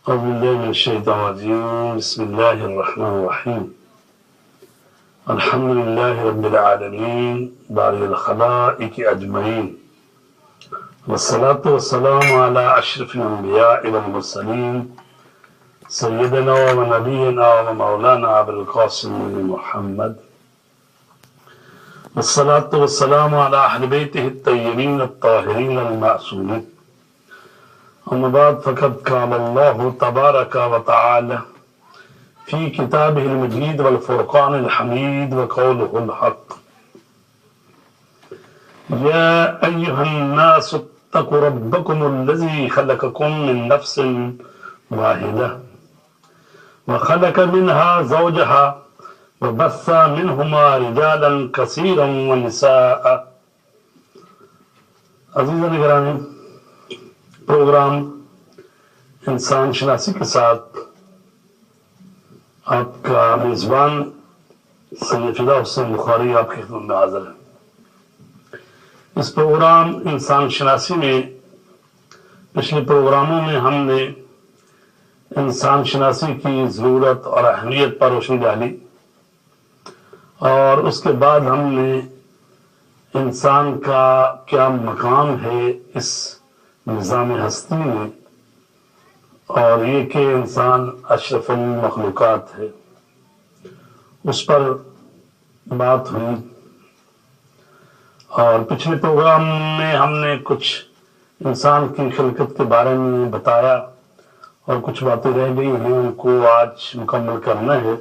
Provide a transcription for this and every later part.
أعوذ بالله من الشيطان الرجيم. بسم الله الرحمن الرحيم. الحمد لله رب العالمين بارئ الخلائق أجمعين، والصلاة والسلام على أشرف الأنبياء والمرسلين سيدنا ونبينا ومولانا أبي القاسم محمد، والصلاة والسلام على أهل بيته الطيبين الطاهرين المعصومين. أما بعد، فقد قال الله تبارك وتعالى في كتابه المجيد والفرقان الحميد وقوله الحق: يا أيها الناس اتقوا ربكم الذي خلقكم من نفس واحدة وخلق منها زوجها وبث منهما رجالا كثيرا ونساء. عزیزان گرامی، پروگرام انسان شناسی کے ساتھ آپ کا میزبان سید فدا حسین بخاری آپ کی خدمت میں حاضر ہے۔ اس پروگرام انسان شناسی میں پچھلے پروگراموں میں ہم نے انسان شناسی کی ضرورت اور اہمیت پر روشنی ڈالی، اور اس کے بعد ہم نے انسان کا کیا مقام ہے اس نظام ہستی میں، اور یہ کہ انسان اشرف المخلوقات ہے، اس پر بات ہوئی۔ اور پچھلے پروگرام میں ہم نے کچھ انسان کی خلقت کے بارے میں بتایا، اور کچھ باتیں رہ گئی ہیں، ان کو آج مکمل کرنا ہے۔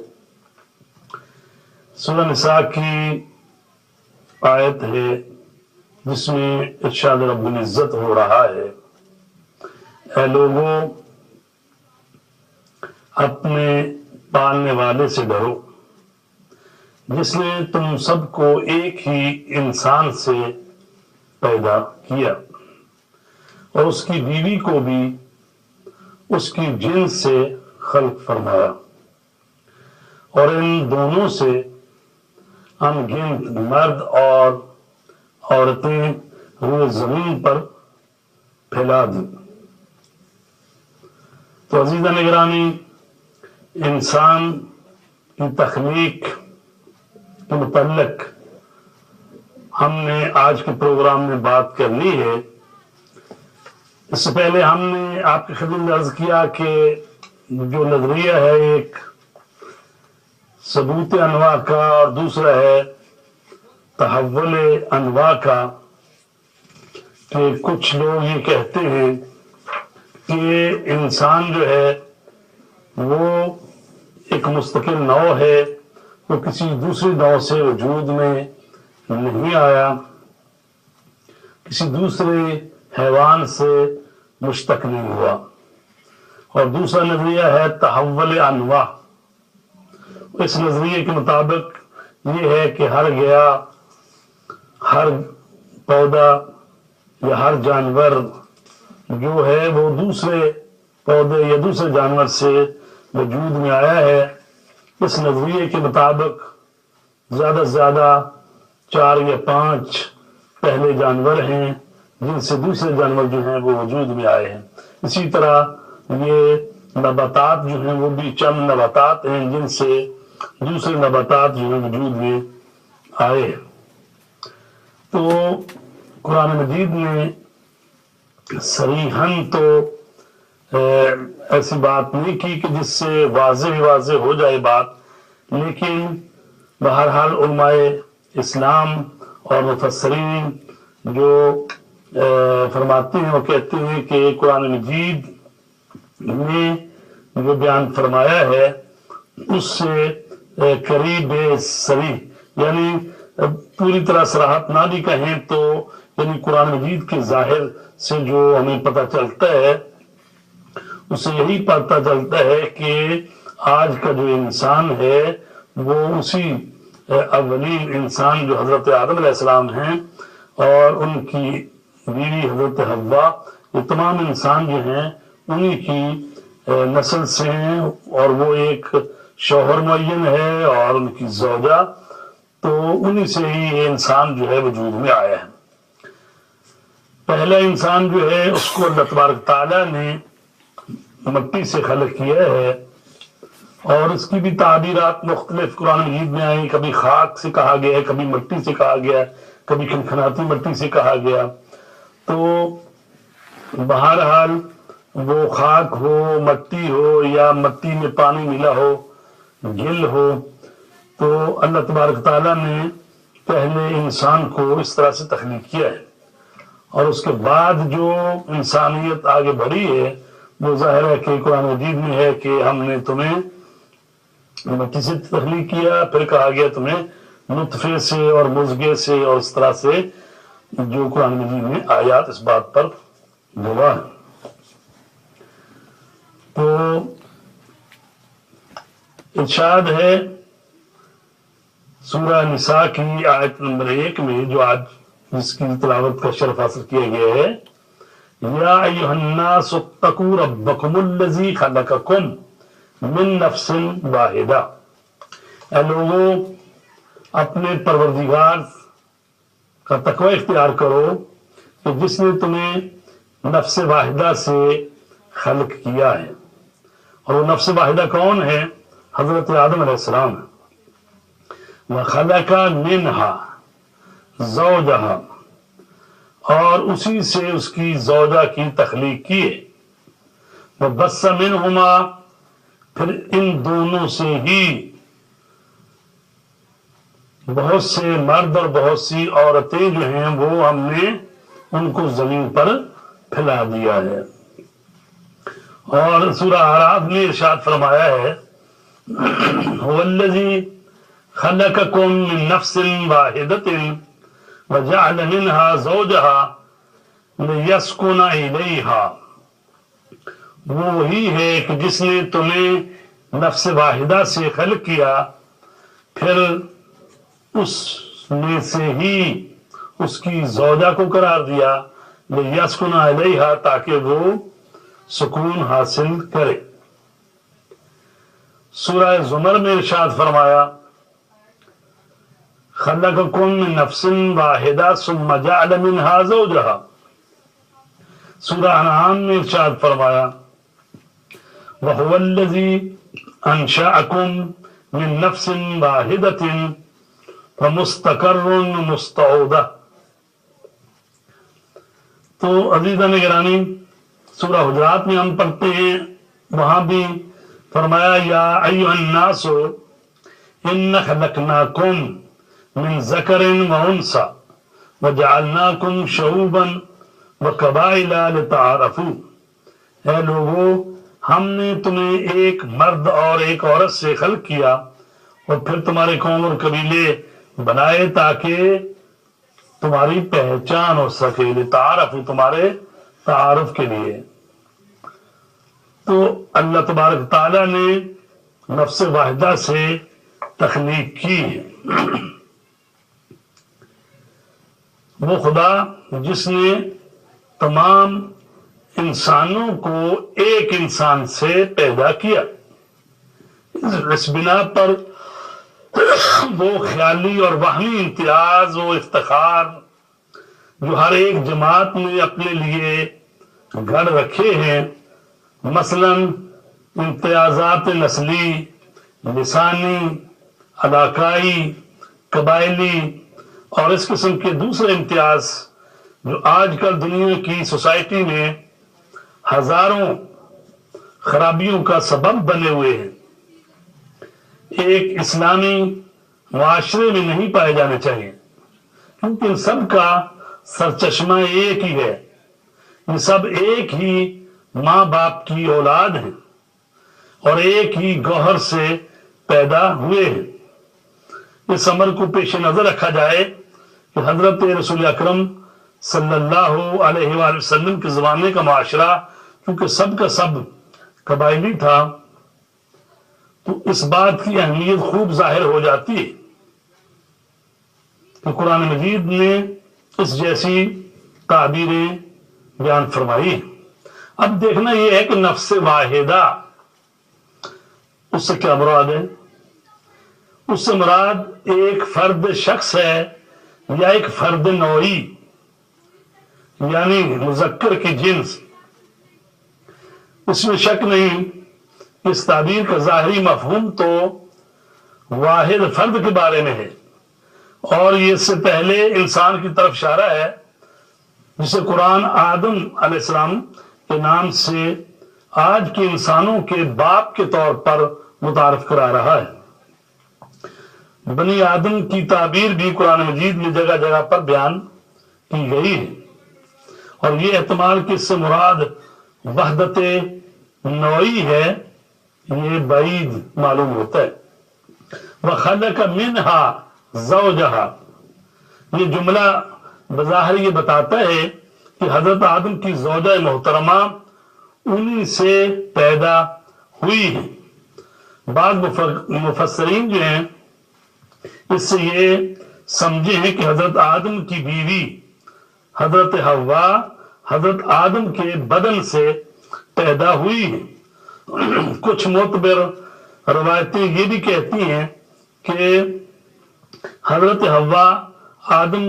سورہ نساء کی آیت ہے جس میں ارشاد رب العزت ہو رہا ہے: اے لوگوں، اپنے پالنے والے سے ڈرو جس نے تم سب کو ایک ہی انسان سے پیدا کیا، اور اس کی بیوی کو بھی اس کی جنس سے خلق فرمایا، اور ان دونوں سے ان گنت مرد اور عورتیں روئے زمین پر پھیلا دی۔ تو عزیزان گرامی، انسان کی تخلیق کے متعلق ہم نے آج کے پروگرام میں بات کرنی ہے۔ اس سے پہلے ہم نے آپ کی خدمت میں عرض کیا کہ جو نظریہ ہے ایک ثبوت انواع کا اور دوسرا ہے تحول انواع کا، کہ کچھ لوگ یہ کہتے ہیں کہ انسان جو ہے وہ ایک مستقل نوع ہے، وہ کسی دوسری نوع سے وجود میں نہیں آیا، کسی دوسرے حیوان سے مشتق نہیں ہوا۔ اور دوسرا نظریہ ہے تحول انواع۔ اس نظریے کے مطابق یہ ہے کہ ہر گیا، ہر پودا یا ہر جانور جو ہے وہ دوسرے پودے یا دوسرے جانور سے وجود میں آیا ہے۔ اس نظریے کے مطابق زیادہ سے زیادہ 4 یا 5 پہلے جانور ہیں جن سے دوسرے جانور جو ہیں وہ وجود میں آئے ہیں۔ اسی طرح یہ نباتات جو ہیں وہ بھی چند نباتات ہیں جن سے دوسرے نباتات جو ہیں وجود میں آئے ہیں۔ تو قرآن مجید نے صریحاً تو ایسی بات نہیں کی کہ جس سے واضح ہو جائے بات، لیکن بہرحال علماء اسلام اور مفسرین جو فرماتے ہیں وہ کہتے ہیں کہ قرآن مجید نے جو بیان فرمایا ہے اس سے قریب صریح، یعنی پوری طرح صراحت نہ بھی کہیں تو یعنی قرآن مجید کے ظاہر سے جو ہمیں پتہ چلتا ہے اس سے یہی پتہ چلتا ہے کہ آج کا جو انسان ہے وہ اسی اولین انسان جو حضرت آدم علیہ السلام ہیں اور ان کی بیوی حضرت حوا، یہ تمام انسان جو ہیں انہی کی نسل سے ہیں، اور وہ ایک شوہر معین ہے اور ان کی زوجہ، تو انہی سے ہی یہ انسان جو ہے وجود میں آیا ہے۔ پہلا انسان جو ہے اس کو اللہ تبارک تعالیٰ نے مٹی سے خلق کیا ہے، اور اس کی بھی تعبیرات مختلف قرآن مجید میں آئی. کبھی خاک سے کہا گیا ہے، کبھی مٹی سے کہا گیا ہے، کبھی کھنکھناتی مٹی سے کہا گیا. تو بہرحال وہ خاک ہو، مٹی ہو، یا مٹی میں پانی ملا ہو، گل ہو، تو اللہ تبارک تعالیٰ نے پہلے انسان کو اس طرح سے تخلیق کیا ہے. اور اس کے بعد جو انسانیت آگے بڑھی ہے وہ ظاہر ہے کہ قرآن مجید میں ہے کہ ہم نے تمہیں مٹی سے تخلیق کیا، پھر کہا گیا تمہیں نطفے سے اور مضغے سے، اور اس طرح سے جو قرآن مجید میں آیات اس بات پر گواہ ہے. تو ارشاد ہے سورہ نساء کی آیت نمبر 1 میں، جو آج جس کی تلاوت کا شرف حاصل کیا گیا ہے، یا ایھا الناس اتقوا ربکم الذی خلقکم من نفس واحدہ. اے لوگوں، اپنے پروردگار کا تقوی اختیار کرو کہ جس نے تمہیں نفس واحدہ سے خلق کیا ہے. اور وہ نفس واحدہ کون ہے؟ حضرت آدم علیہ السلام. وَخَلَقَ مِنْهَا زَوْجَهَا، اور اسی سے اس کی زوجہ کی تخلیق کی ہے. وَبَثَّ مِنْهُمَا، پھر ان دونوں سے ہی بہت سے مرد اور بہت سی عورتیں جو ہیں وہ ہم نے ان کو زمین پر پھیلا دیا ہے. اور سورہ اعراف میں ارشاد فرمایا ہے هُوَ الَّذِي خَلَقَكُم مِّن نَّفْسٍ وَاحِدَةٍ وَجَعَلَ مِنْهَا زَوْجَهَا لِيَسْكُنَ إِلَيْهَا. وہ وہی ہے کہ جس نے تمہیں نفس واحدہ سے خلق کیا، پھر اس میں سے ہی اس کی زوجہ کو قرار دیا، لِيَسْكُنَ إِلَيْهَا، تاکہ وہ سکون حاصل کرے. سورہ زمر میں ارشاد فرمایا خلقکم من نفس واحدہ ثم جعل منها زوجہا. سورہ انعام میں ارشاد فرمایا وَهُوَ الَّذِي أَنشَأَكُم مِّن نَّفْسٍ وَاحِدَةٍ فَمُسْتَقَرٌّ مُسْتَعُودَةٌ. تو عزیزان گرامی، سورہ حجرات میں ہم پڑھتے ہیں، وہاں بھی فرمایا یا ایھا الناس انا خلقناکم من ذکر وانثی وجعلناکم شعوبا وقبائل لتعارفوا. اے لوگو، ہم نے تمہیں ایک مرد اور ایک عورت سے خلق کیا اور پھر تمہارے قوم اور قبیلے بنائے تاکہ تمہاری پہچان ہو سکے، لتعارفوا، تمہارے تعارف کے لیے. تو اللہ تبارک تعالیٰ نے نفس واحدہ سے تخلیق کی ہے. وہ خدا جس نے تمام انسانوں کو ایک انسان سے پیدا کیا، اس بنا پر وہ خیالی اور وہمی امتیاز و افتخار جو ہر ایک جماعت نے اپنے لیے گھڑ رکھے ہیں، مثلا امتیازات نسلی، لسانی، علاقائی، قبائلی اور اس قسم کے دوسرے امتیاز جو آج کل دنیا کی سوسائٹی میں ہزاروں خرابیوں کا سبب بنے ہوئے ہیں، ایک اسلامی معاشرے میں نہیں پائے جانے چاہیے. کیونکہ ان سب کا سرچشمہ ایک ہی ہے، یہ سب ایک ہی ماں باپ کی اولاد ہیں اور ایک ہی گوہر سے پیدا ہوئے ہیں. اس امر کو پیش نظر رکھا جائے کہ حضرت رسول اکرم صلی اللہ علیہ وآلہ وسلم کے زمانے کا معاشرہ کیونکہ سب کا سب قبائلی تھا، تو اس بات کی اہمیت خوب ظاہر ہو جاتی ہے کہ قرآن مجید نے اس جیسی تعبیریں بیان فرمائی. اب دیکھنا یہ ہے کہ نفس واحدہ اس سے کیا مراد ہے؟ اس سے مراد ایک فرد شخص ہے یا ایک فرد نوعی، یعنی مذکر کی جنس. اس میں شک نہیں، اس تعبیر کا ظاہری مفہوم تو واحد فرد کے بارے میں ہے، اور یہ اس سے پہلے انسان کی طرف اشارہ ہے، جسے قرآن آدم علیہ السلام کے نام سے آج کے انسانوں کے باپ کے طور پر متعارف کرا رہا ہے۔ بنی آدم کی تعبیر بھی قرآن مجید میں جگہ جگہ پر بیان کی گئی ہے، اور یہ احتمال کہ اس سے مراد وحدت نوعی ہے یہ بعید معلوم ہوتا ہے۔ وَخَلَقَ مِنْهَا زَوْجَهَا، یہ جملہ بظاہر یہ بتاتا ہے کہ حضرت آدم کی زوجہ محترمہ انہی سے پیدا ہوئی ہے۔ بعض مفسرین جو ہیں اس سے یہ سمجھے ہیں کہ حضرت آدم کی بیوی حضرت حوا حضرت آدم کے بدن سے پیدا ہوئی ہے۔ کچھ معتبر روایتیں یہ بھی کہتی ہیں کہ حضرت حوا آدم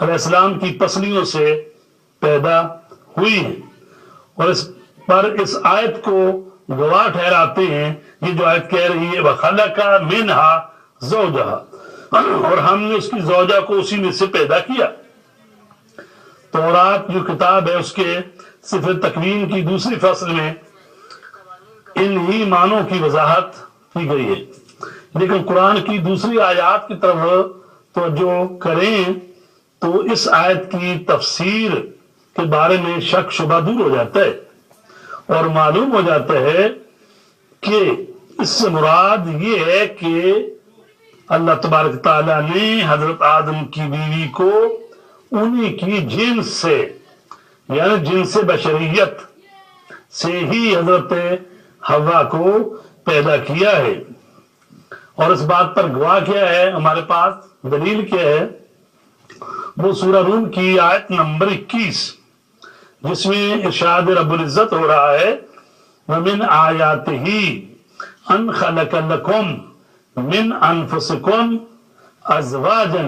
علیہ السلام کی پسلیوں سے پیدا ہوئی ہے، اور اس پر اس آیت کو گواہ ٹھہراتے ہیں یہ جو آیت کہہ رہی ہے وَخَلَقَ مِنْهَا زَوْجَهَا، اور ہم نے اس کی زوجہ کو اسی میں سے پیدا کیا۔ تورات جو کتاب ہے اس کے صفر تکوین کی دوسری فصل میں انہی معنوں کی وضاحت کی گئی ہے، لیکن قرآن کی دوسری آیات کی طرف توجہ کریں تو اس آیت کی تفسیر کے بارے میں شک شبہ دور ہو جاتا ہے، اور معلوم ہو جاتا ہے کہ اس سے مراد یہ ہے کہ اللہ تبارک تعالیٰ نے حضرت آدم کی بیوی کو انہی کی جنس سے یعنی جنس بشریت سے ہی حضرت حوا کو پیدا کیا ہے۔ اور اس بات پر گواہ کیا ہے، ہمارے پاس دلیل کیا ہے، وہ سورہ روم کی آیت نمبر 21 جس میں ارشاد رب العزت ہو رہا ہے وَمِنْ آيَاتِهِ أَنْ خَلَقَ لَكُمْ مِنْ أَنفُسِكُمْ أَزْوَاجًا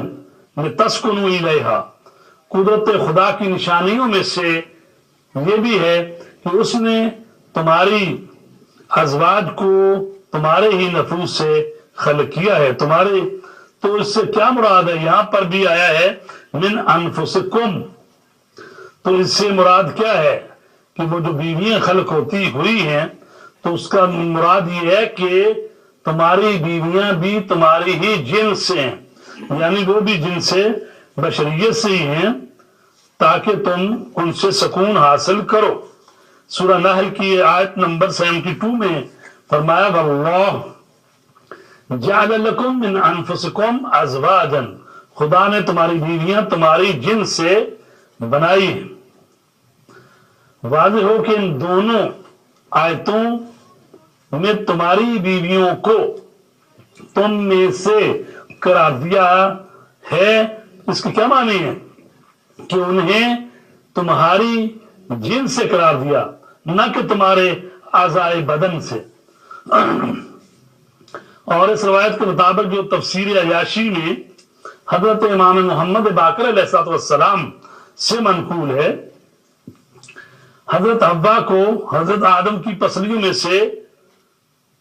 لِتَسْكُنُوا إِلَيْهَا، قدرت خدا کی نشانیوں میں سے یہ بھی ہے کہ اس نے تمہاری ازواج کو تمہارے ہی نفوس سے خلق کیا ہے۔ تمہارے تو اس سے کیا مراد ہے، یہاں پر بھی آیا ہے من انفسکم، تو اس سے مراد کیا ہے کہ وہ جو بیویاں خلق ہوتی ہوئی ہیں تو اس کا مراد یہ ہے کہ تمہاری بیویاں بھی تمہاری ہی جنس سے ہیں، یعنی وہ بھی جنس بشریت سے ہی ہیں تاکہ تم ان سے سکون حاصل کرو۔ سورہ نحل کی آیت نمبر 72 میں فرمایا وَاللَّهُ جَعَلَ لَكُم مِّنْ أَنفُسِكُمْ أَزْوَاجًا، خدا نے تمہاری بیویاں تمہاری جنس سے بنائی ہیں۔ واضح ہو کہ ان دونوں آیتوں میں تمہاری بیویوں کو تم میں سے قرار دیا ہے، اس کے کیا معنی ہے کہ انہیں تمہاری جنس سے قرار دیا، نہ کہ تمہارے اعضائے بدن سے۔ اور اس روایت کے مطابق جو تفسیر عیاشی میں حضرت امام محمد باقر علیہ السلام سے منقول ہے، حضرت حوا کو حضرت آدم کی پسلیوں میں سے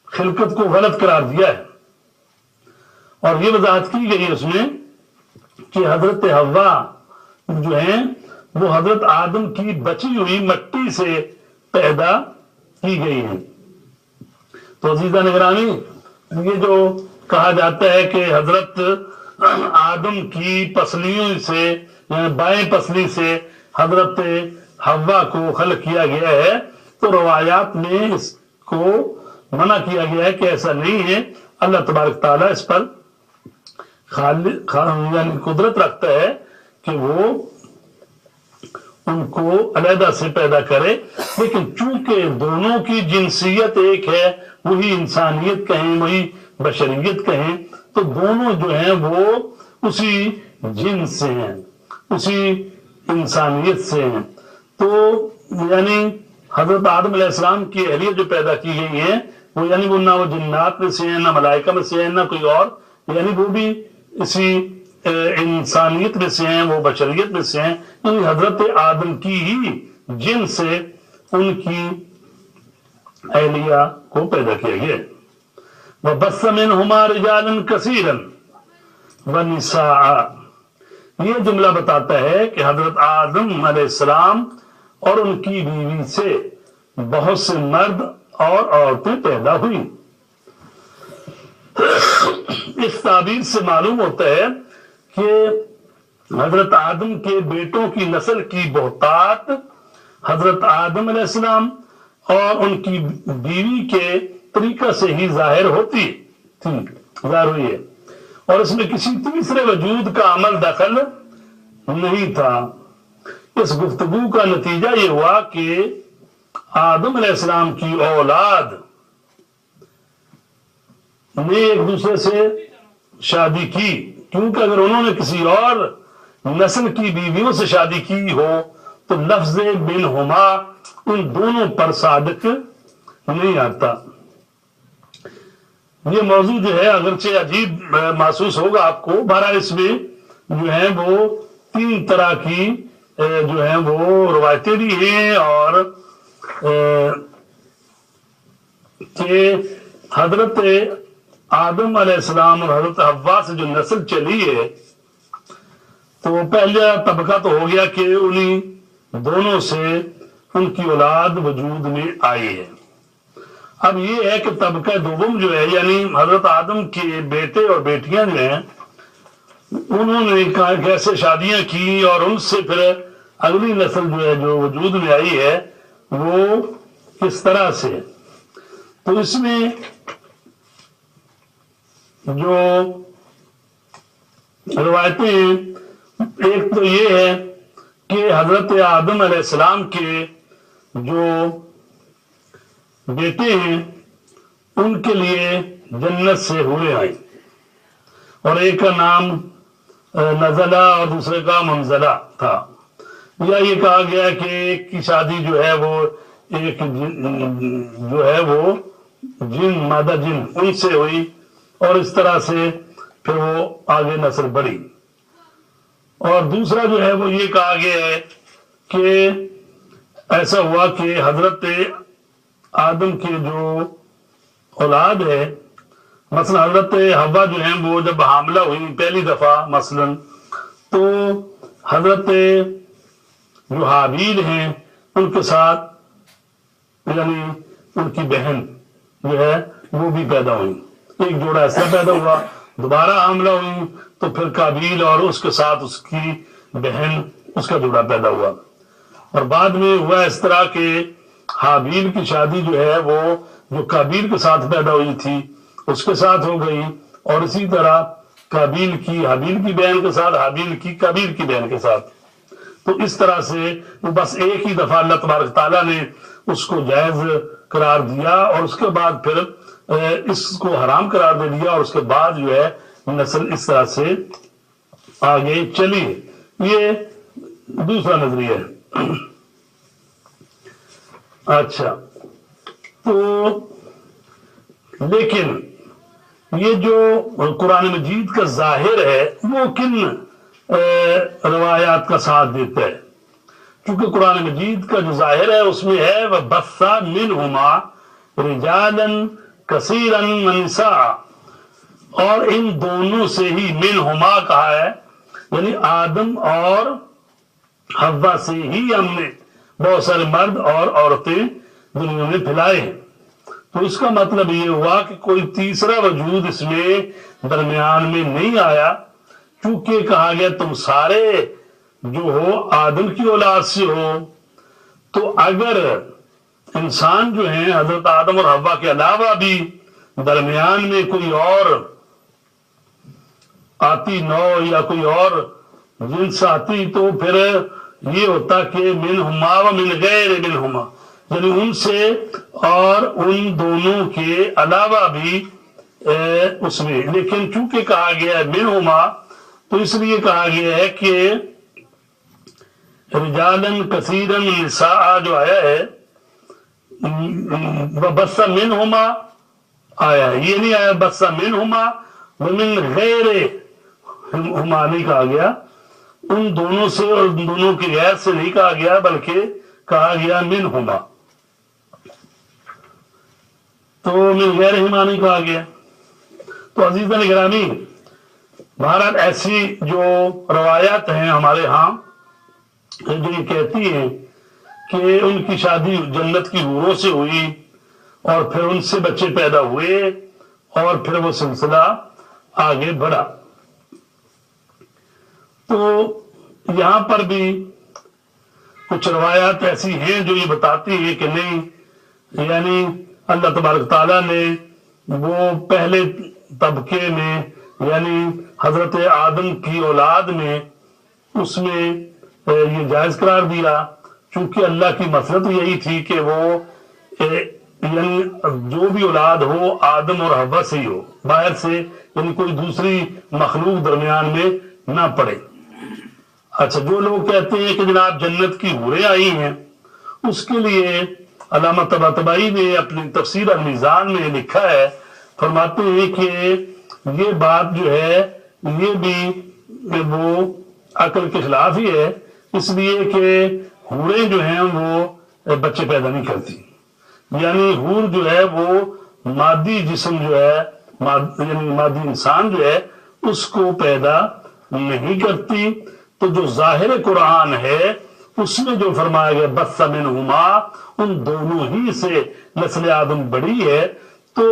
خلقت کو غلط قرار دیا ہے، اور یہ وضاحت کی گئی اس میں کہ حضرت حوا جو ہیں وہ حضرت آدم کی بچی ہوئی مٹی سے پیدا کی گئی ہیں۔ تو عزیزہ نگرامی، یہ جو کہا جاتا ہے کہ حضرت آدم کی پسلیوں سے یعنی بائیں پسلی سے حضرت حوا کو خلق کیا گیا ہے، تو روایات میں اس کو منع کیا گیا ہے کہ ایسا نہیں ہے۔ اللہ تبارک تعالیٰ اس پر یعنی قدرت رکھتا ہے کہ وہ ان کو علیحدہ سے پیدا کرے، لیکن چونکہ دونوں کی جنسیت ایک ہے، وہی انسانیت کہیں وہی بشریت کہیں، تو دونوں جو ہیں وہ اسی جنس سے ہیں، اسی انسانیت سے ہیں۔ تو یعنی حضرت آدم علیہ السلام کی اہلیت جو پیدا کی گئی ہیں وہ یعنی وہ نہ وہ جنات میں سے ہیں، نہ ملائکہ میں سے ہیں، نہ کوئی اور، یعنی وہ بھی اسی انسانیت میں سے ہیں، وہ بشریت میں سے ہیں، یعنی حضرت آدم کی ہی جن سے ان کی اہلیہ کو پیدا کیا گیا. وَبَثَّ مِنْهُمَا رِجَالًا كَثِيرًا وَنِسَاءً. یہ جملہ بتاتا ہے کہ حضرت آدم علیہ السلام اور ان کی بیوی سے بہت سے مرد اور عورتیں پیدا ہوئی. اس تعبیر سے معلوم ہوتا ہے کہ حضرت آدم کے بیٹوں کی نسل کی بہتات حضرت آدم علیہ السلام اور ان کی بیوی کے طریقہ سے ہی ظاہر ہوتی تھی، ظاہر ہوئی ہے، اور اس میں کسی تیسرے وجود کا عمل دخل نہیں تھا. اس گفتگو کا نتیجہ یہ ہوا کہ آدم علیہ السلام کی اولاد نے ایک دوسرے سے شادی کی، کیونکہ اگر انہوں نے کسی اور نسل کی بیویوں سے شادی کی ہو تو لفظ منہما ان دونوں پر صادق نہیں آتا. یہ موضوع جو ہے اگرچہ عجیب محسوس ہوگا آپ کو، بہرحال اس میں جو ہے وہ 3 طرح کی جو ہے وہ روایتیں بھی ہیں، اور کہ حضرت آدم علیہ السلام اور حضرت حوا سے جو نسل چلی ہے تو پہلا طبقہ تو ہو گیا کہ انہی دونوں سے ان کی اولاد وجود میں آئی ہے. اب یہ ہے کہ طبقہ دوم جو ہے یعنی حضرت آدم کے بیٹے اور بیٹیاں جو ہیں انہوں نے کیسے شادیاں کی اور ان سے پھر اگلی نسل جو ہے جو وجود میں آئی ہے وہ کس طرح سے. تو اس میں جو روایتیں ہیں ایک تو یہ ہے کہ حضرت آدم علیہ السلام کے جو بیٹے ہیں ان کے لیے جنت سے ہوئے آئیں، اور ایک کا نام نزلہ اور دوسرے کا منزلہ تھا. یا یہ کہا گیا کہ ایک کی شادی جو ہے وہ ایک جو ہے وہ جن مادہ جن ان سے ہوئی، اور اس طرح سے پھر وہ آگے نسل بڑھی. اور دوسرا جو ہے وہ یہ کہا گیا ہے کہ ایسا ہوا کہ حضرت آدم کے جو اولاد ہے، مثلا حضرت حوا جو ہیں وہ جب حاملہ ہوئی پہلی دفعہ مثلا، تو حضرت جو حابیل ہیں ان کے ساتھ یعنی ان کی بہن جو ہے وہ بھی پیدا ہوئی، ایک جوڑا ایسا پیدا ہوا. دوبارہ حاملہ ہوئی تو پھر قابیل اور اس کے ساتھ اس کی بہن اس کا جوڑا پیدا ہوا. اور بعد میں ہوا اس طرح کہ حابیل کی شادی جو ہے وہ جو قابیل کے ساتھ پیدا ہوئی تھی اس کے ساتھ ہو گئی، اور اسی طرح قابیل کی حابیل کی بہن کے ساتھ، حابیل کی قابیل کی بہن کے ساتھ. تو اس طرح سے بس ایک ہی دفعہ اللہ تبارک تعالیٰ نے اس کو جائز قرار دیا، اور اس کے بعد پھر اس کو حرام قرار دے دیا، اور اس کے بعد جو ہے نسل اس طرح سے آگے چلی. یہ دوسرا نظریہ ہے. اچھا، تو لیکن یہ جو قرآن مجید کا ظاہر ہے وہ کن روایات کا ساتھ دیتا ہے؟ کیونکہ قرآن مجید کا جو ظاہر ہے اس میں ہے وَبَثَّ مِنْهُمَا رِجَالًا كَثِيرًا وَنِسَاءً، اور ان دونوں سے ہی منہما کہا ہے، یعنی آدم اور حوا سے ہی ہم نے بہت سارے مرد اور عورتیں دنیا میں پھیلائے ہیں. تو اس کا مطلب یہ ہوا کہ کوئی تیسرا وجود اس میں درمیان میں نہیں آیا، چونکہ کہا گیا تم سارے جو ہو آدم کی اولاد سے ہو. تو اگر انسان جو ہیں حضرت آدم اور حوا کے علاوہ بھی درمیان میں کوئی اور آتی نو یا کوئی اور جنس آتی تو پھر یہ ہوتا کہ منہما و من غیر منہما، یعنی ان سے اور ان دونوں کے علاوہ بھی اس میں. لیکن چونکہ کہا گیا ہے منہما تو اس لیے کہا گیا ہے کہ رجالن کثیرن نساء جو آیا ہے بس منہما آیا ہے، یہ نہیں آیا بس منہما ومن غیر ہما نہیں کہا گیا، ان دونوں سے اور ان دونوں کی غیر سے نہیں کہا گیا، بلکہ کہا گیا منہما. تو من غیر ایمانی کہا گیا. تو عزیزان گرامی، بہرحال ایسی جو روایات ہیں ہمارے ہاں جو یہ کہتی ہیں کہ ان کی شادی جنت کی حوروں سے ہوئی اور پھر ان سے بچے پیدا ہوئے اور پھر وہ سلسلہ آگے بڑھا. تو یہاں پر بھی کچھ روایات ایسی ہیں جو یہ بتاتی ہیں کہ نہیں، یعنی اللہ تبارک تعالیٰ نے وہ پہلے طبقے میں یعنی حضرت آدم کی اولاد میں اس میں یہ جائز قرار دیا، چونکہ اللہ کی مصلحت یہی تھی کہ وہ یعنی جو بھی اولاد ہو آدم اور حوا سے ہی ہو، باہر سے یعنی کوئی دوسری مخلوق درمیان میں نہ پڑے. اچھا، جو لوگ کہتے ہیں کہ جناب جنت کی حوریں آئی ہیں، اس کے لیے علامہ طباطبائی نے اپنی تفسیر المیزان میں لکھا ہے، فرماتے ہیں کہ یہ بات جو ہے یہ بھی وہ عقل کے خلاف ہی ہے، اس لیے کہ حوریں جو ہیں وہ بچے پیدا نہیں کرتی. یعنی حور جو ہے وہ مادی جسم جو ہے یعنی مادی انسان جو ہے اس کو پیدا نہیں کرتی. تو جو ظاہر قرآن ہے اس میں جو فرمایا گیا بث منہما، ان دونوں ہی سے نسل آدم بڑی ہے. تو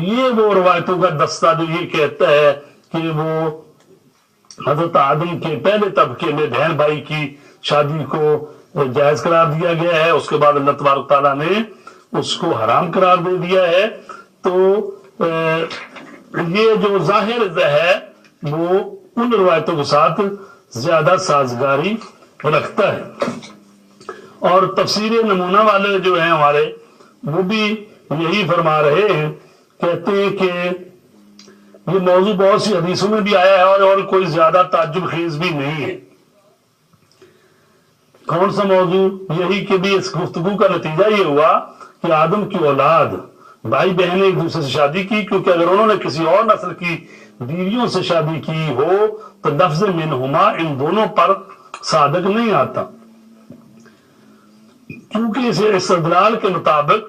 یہ وہ روایتوں کا دستہ جو یہ کہتا ہے کہ وہ حضرت آدم کے پہلے طبقے میں بہن بھائی کی شادی کو جائز قرار دیا گیا ہے، اس کے بعد اللہ تبارک تعالیٰ نے اس کو حرام قرار دے دیا ہے. تو یہ جو ظاہر ہے وہ ان روایتوں کے ساتھ زیادہ سازگاری رکھتا ہے. اور تفسیر نمونہ والے جو ہیں ہمارے وہ بھی یہی فرما رہے ہیں، کہتے ہیں کہ یہ موضوع بہت سی حدیثوں میں بھی آیا ہے اور کوئی زیادہ تعجب خیز بھی نہیں ہے. کون سا موضوع؟ یہی کہ بھی اس گفتگو کا نتیجہ یہ ہوا کہ آدم کی اولاد بھائی بہنیں ایک دوسرے سے شادی کی، کیونکہ اگر انہوں نے کسی اور نسل کی بیویوں سے شادی کی ہو تو لفظ منہما ان دونوں پر صادق نہیں آتا، کیونکہ اس استدلال کے مطابق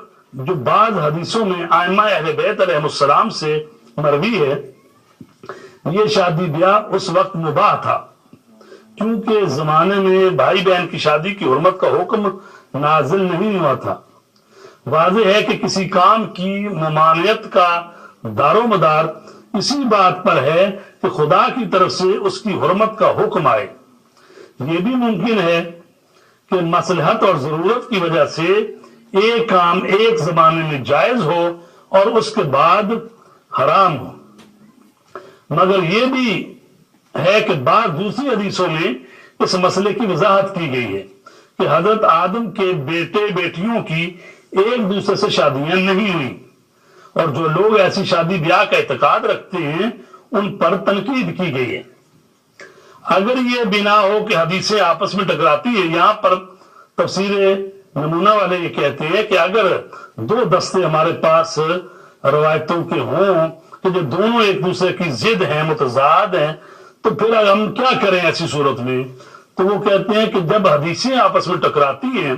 جو بعض حدیثوں میں ائمہ اہل بیت علیہ السلام سے مروی ہے، یہ شادی بیاہ اس وقت مباح تھا، کیونکہ زمانے میں بھائی بہن کی شادی کی حرمت کا حکم نازل نہیں ہوا تھا. واضح ہے کہ کسی کام کی ممانعت کا دار و مدار اسی بات پر ہے کہ خدا کی طرف سے اس کی حرمت کا حکم آئے. یہ بھی ممکن ہے کہ مصلحت اور ضرورت کی وجہ سے ایک کام ایک زمانے میں جائز ہو اور اس کے بعد حرام ہو، مگر یہ بھی ہے کہ بعض دوسری حدیثوں میں اس مسئلے کی وضاحت کی گئی ہے کہ حضرت آدم کے بیٹے بیٹیوں کی ایک دوسرے سے شادیاں نہیں ہوئی، اور جو لوگ ایسی شادی بیاہ کا اعتقاد رکھتے ہیں ان پر تنقید کی گئی ہے. اگر یہ بنا ہو کہ حدیثیں آپس میں ٹکراتی ہے، یہاں پر تفسیر نمونہ والے یہ کہتے ہیں کہ اگر دو دستے ہمارے پاس روایتوں کے ہوں کہ جو دونوں ایک دوسرے کی ضد ہیں، متضاد ہیں، تو پھر ہم کیا کریں ایسی صورت میں؟ تو وہ کہتے ہیں کہ جب حدیثیں آپس میں ٹکراتی ہیں،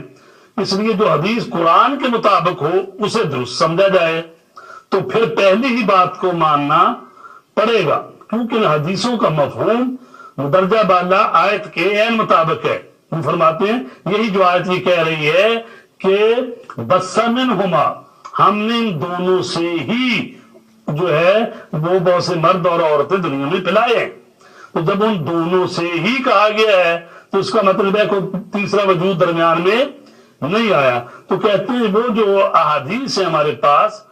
اس لیے جو حدیث قرآن کے مطابق ہو اسے درست سمجھا جائے، تو پھر پہلی ہی بات کو ماننا پڑے گا، کیونکہ حدیثوں کا مفہوم مدرجہ بالا آیت کے عین مطابق ہے. ہم فرماتے ہیں یہی جو آیت یہ کہہ رہی ہے کہ بث منہما، ہم نے ان دونوں سے ہی جو ہے وہ بہت سے مرد اور عورتیں دنیا میں پلائے ہیں. تو جب ان دونوں سے ہی کہا گیا ہے تو اس کا مطلب ہے کوئی تیسرا وجود درمیان میں نہیں آیا. تو کہتے ہیں وہ جو احادیث ہیں ہمارے پاس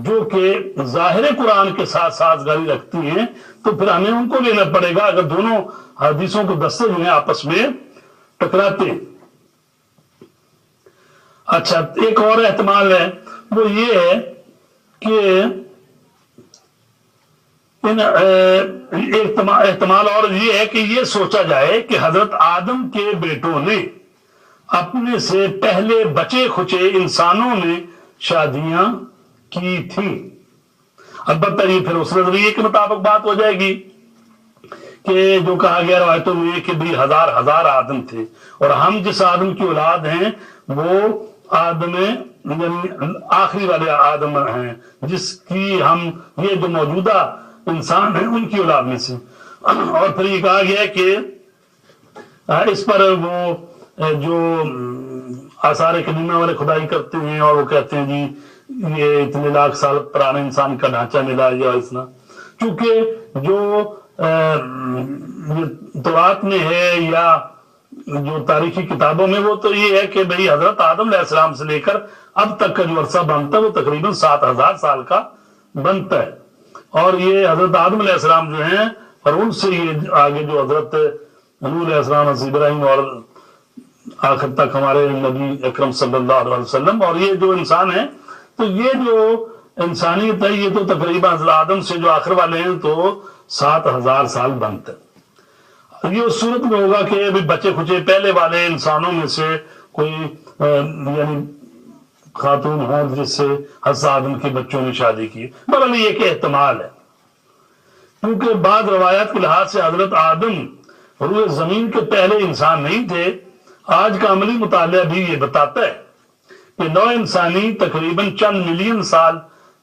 جو کہ ظاہر قرآن کے ساتھ سازگاری رکھتی ہیں، تو پھر ہمیں ان کو لینا پڑے گا اگر دونوں حدیثوں کو دستے جو ہیں آپس میں ٹکراتے ہیں. اچھا، ایک اور احتمال ہے، وہ یہ ہے کہ احتمال اور یہ ہے کہ یہ سوچا جائے کہ حضرت آدم کے بیٹوں نے اپنے سے پہلے بچے کھچے انسانوں میں شادیاں کی تھیں. البتہ یہ پھر اس نظریے کے مطابق بات ہو جائے گی کہ جو کہا گیا روایتوں میں کہ بھی ہزار ہزار آدم تھے، اور ہم جس آدم کی اولاد ہیں وہ آدم یعنی آخری والے آدم ہیں، جس کی ہم یہ جو موجودہ انسان ہیں ان کی اولاد میں سے. اور پھر یہ کہا گیا کہ اس پر وہ جو آثار قدیمہ والے کھدائی کرتے ہیں اور وہ کہتے ہیں جی یہ اتنے لاکھ سال پرانے انسان کا ڈھانچہ ملا یا اتنا، چونکہ جو تورات میں ہے یا جو تاریخی کتابوں میں وہ تو یہ ہے کہ بھئی حضرت آدم علیہ السلام سے لے کر اب تک کا جو عرصہ بنتا ہے وہ تقریباً 7000 سال کا بنتا ہے. اور یہ حضرت آدم علیہ السلام جو ہیں اور ان سے یہ آگے جو حضرت نوح علیہ السلام، حضرت ابراہیم اور آخر تک ہمارے نبی اکرم صلی اللہ علیہ وسلم، اور یہ جو انسان ہیں تو یہ جو انسانیت ہے یہ تو تقریباً حضرت آدم سے جو آخر والے ہیں تو 7000 سال بنتے ہیں. یہ اس صورت میں ہوگا کہ بچے کھچے پہلے والے انسانوں میں سے کوئی یعنی خاتون ہو جس سے حضرت آدم کے بچوں نے شادی کی. بہرحال یہ ایک احتمال ہے، کیونکہ بعض روایات کے لحاظ سے حضرت آدم روئے زمین کے پہلے انسان نہیں تھے. آج کا عملی مطالعہ بھی یہ بتاتا ہے کہ نوع انسانی تقریباً چند ملین سال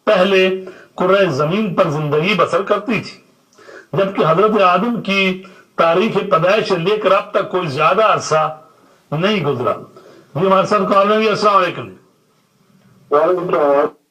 پہلے کرۂ زمین پر زندگی بسر کرتی تھی، جبکہ حضرت آدم کی تاریخ پیدائش سے لے کر اب تک کوئی زیادہ عرصہ نہیں گزرا. یہ ہمارے ساتھ کال ہے. السلام علیکم. وعلیکم السلام.